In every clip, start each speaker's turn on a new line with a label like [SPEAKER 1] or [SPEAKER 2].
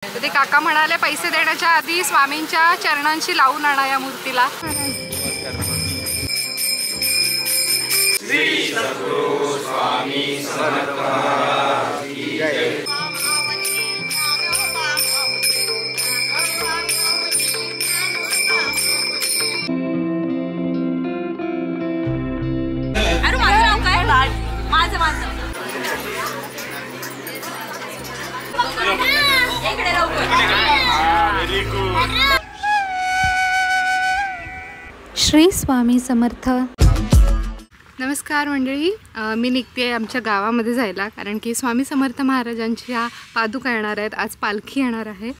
[SPEAKER 1] ते काका म्हणाले पैसे देण्याच्या आधी स्वामींच्या चरणांशी लावून आणा या मूर्तीला. श्री सद्गुरु स्वामी समर्थ की जय. श्री स्वामी समर्थ. नमस्कार मंडळी, मी निघते आमच्या गावामध्ये जायला, कारण की स्वामी समर्थ महाराजांच्या पादुका येणार आहेत. आज पालखी येणार आहे.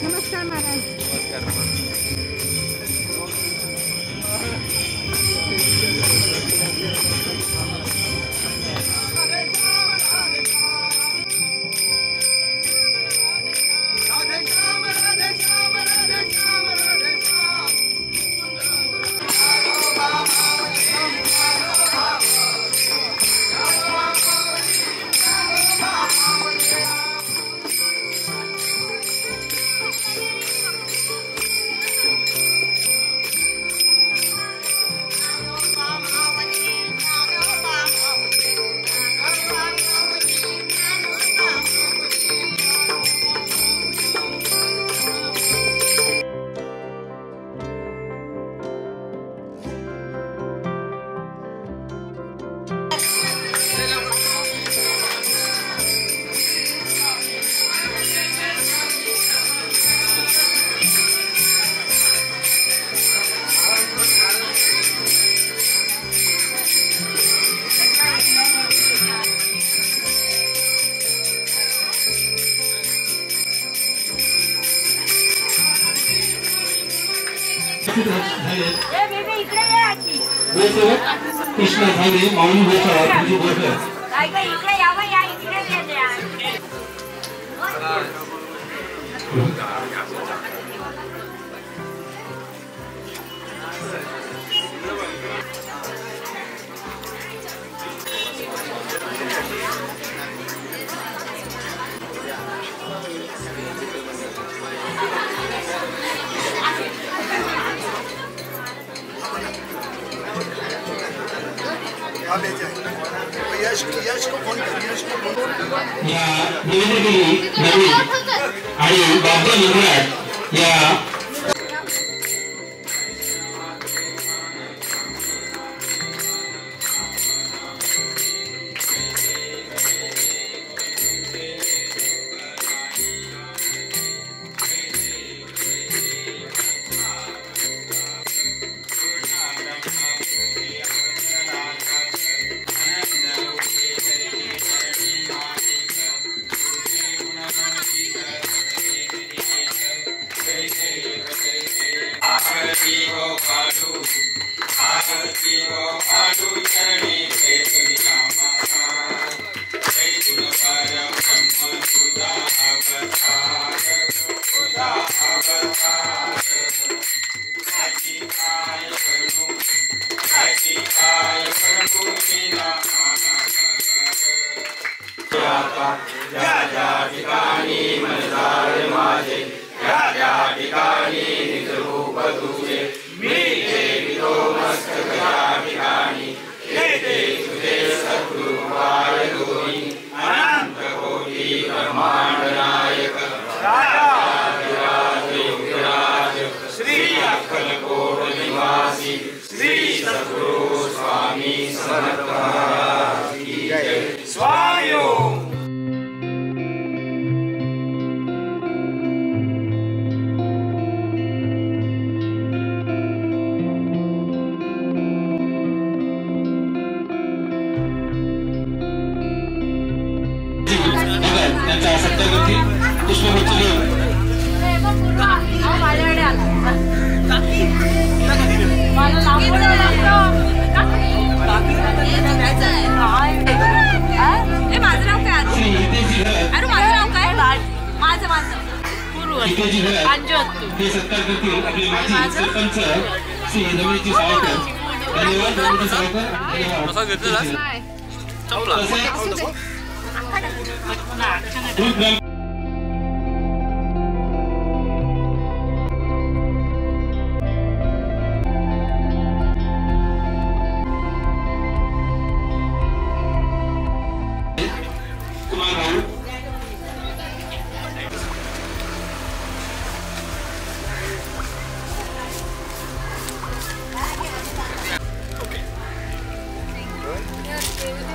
[SPEAKER 1] नमस्कार महाराज.
[SPEAKER 2] कृष्ण झाले माऊली गोसावा तुझी गोष्ट
[SPEAKER 3] इकडे यावं या इकडे
[SPEAKER 2] या निवेदनगिरी नवीन आणि बाबा युवराज या
[SPEAKER 4] अनंत कोटी ब्रह्मांड नायक
[SPEAKER 2] हे सत्कार करतील आपले माजी सरपंच श्री रमेशजी सावकर. धन्यवाद रमेशजी सावकर. धन्यवाद.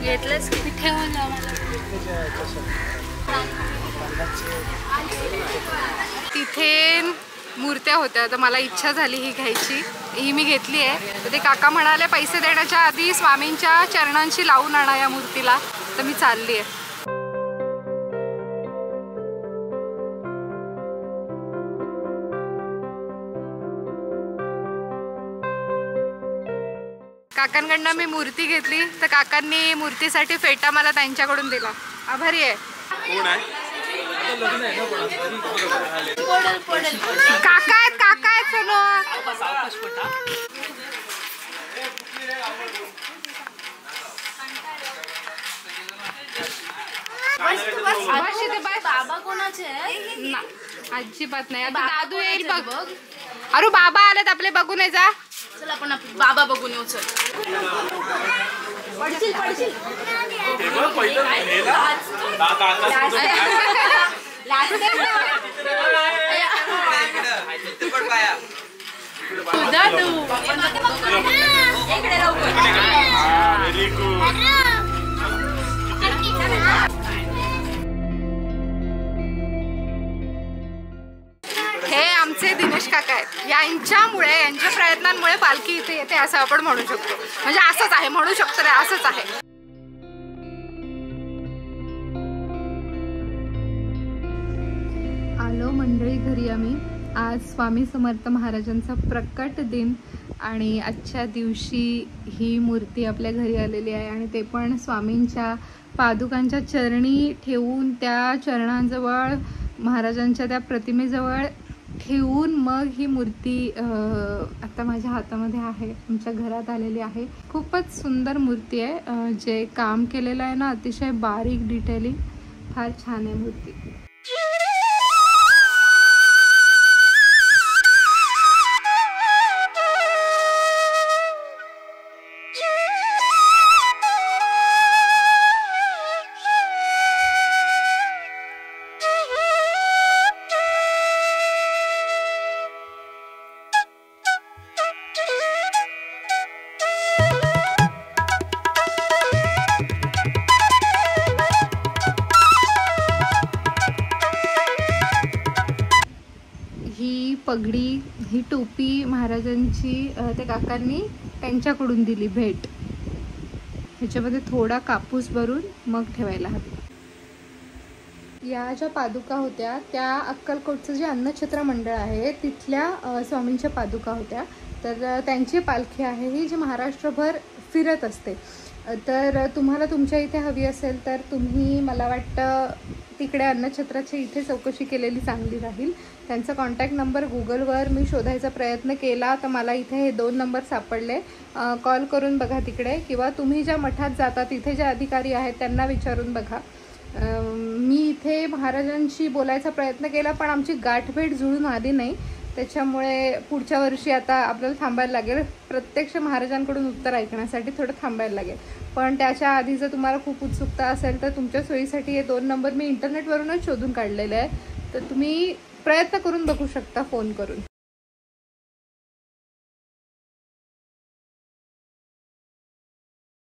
[SPEAKER 1] घेतलंच किती ठेवून तिथे मूर्त्या होत्या तर मला इच्छा झाली ही घ्यायची. ही मी घेतली आहे. तर ते काका म्हणाले पैसे देण्याच्या आधी स्वामींच्या चरणांशी लावून आणा या मूर्तीला. तर मी चालली आहे. काकांकडनं मी मूर्ती घेतली तर काकांनी मूर्तीसाठी फेटा मला त्यांच्याकडून दिला. आभारी आहे. काका आहेत चलो.
[SPEAKER 3] बाबा कोणाचे
[SPEAKER 1] अजिबात नाही. आता दादू येईल बघ. अरे बाबा आलेत आपले, बघून ये जा.
[SPEAKER 3] चल आपण बाबा बघून येऊ. चल पडशील पडशील.
[SPEAKER 1] हे आमचे दिनेश काका आहेत. यांच्यामुळे, यांच्या प्रयत्नांमुळे पालखी इथे येते असं आपण म्हणू शकतो. म्हणजे असंच आहे, म्हणू शकतो रे, असंच आहे. आलो मंडळी घरी आम्ही. आज स्वामी समर्थ महाराजांचा प्रकट दिन आणि आजच्या दिवशी ही मूर्ती आपल्या घरी आलेली आहे आणि ते पण स्वामींच्या पादुकांच्या चरणी ठेवून, त्या चरणांजवळ, महाराजांच्या त्या प्रतिमेजवळ ठेवून मग ही मूर्ती आता माझ्या हातामध्ये आहे, आमच्या घरात आलेली आहे. खूपच सुंदर मूर्ती आहे. जे काम केलेलं आहे ना, अतिशय बारीक डिटेलिंग, फार छान आहे मूर्ती. पगडी, ही टोपी महाराजांची ते काकांनी त्यांच्याकडून दिली भेट. ह्याच्यामध्ये थोडा कापूस भरून मग ठेवायला हवी. या ज्या पादुका होत्या त्या अक्कलकोटचं जे अन्नछत्र मंडळ आहे तिथल्या स्वामींच्या पादुका होत्या. तर त्यांची पालखी आहे ही जी महाराष्ट्रभर फिरत असते. तर तुम्हाला तुमच्या इथे हवी असेल तर तुम्ही, मला वाटतं तिकडे अन्नछत्राची इथे चौकशी केलेली चांगली राहील. त्यांचा कॉन्टॅक्ट नंबर गुगलवर मी शोधायचा प्रयत्न केला तर मला इथे हे 2 नंबर सापडले. कॉल करून बघा तिकडे, किंवा तुम्ही ज्या मठात जाता तिथे जे अधिकारी आहेत त्यांना विचारून बघा. मी इथे महाराजांशी बोलायचा प्रयत्न केला पण आमची गाठभेट जुळून आली नाही. त्याच्यामुळे पुढच्या वर्षी आता आपल्याला थांबायला लागेल. प्रत्यक्ष महाराजांकडून उत्तर ऐकण्यासाठी थोडं थांबायला लागेल. पण त्याच्या आधी जर तुम्हाला खूप उत्सुकता असेल तर तुमच्या सोयीसाठी हे 2 नंबर मी इंटरनेटवरूनच शोधून काढलेले आहे. तर तुम्ही प्रयत्न करून बघू शकता फोन करून.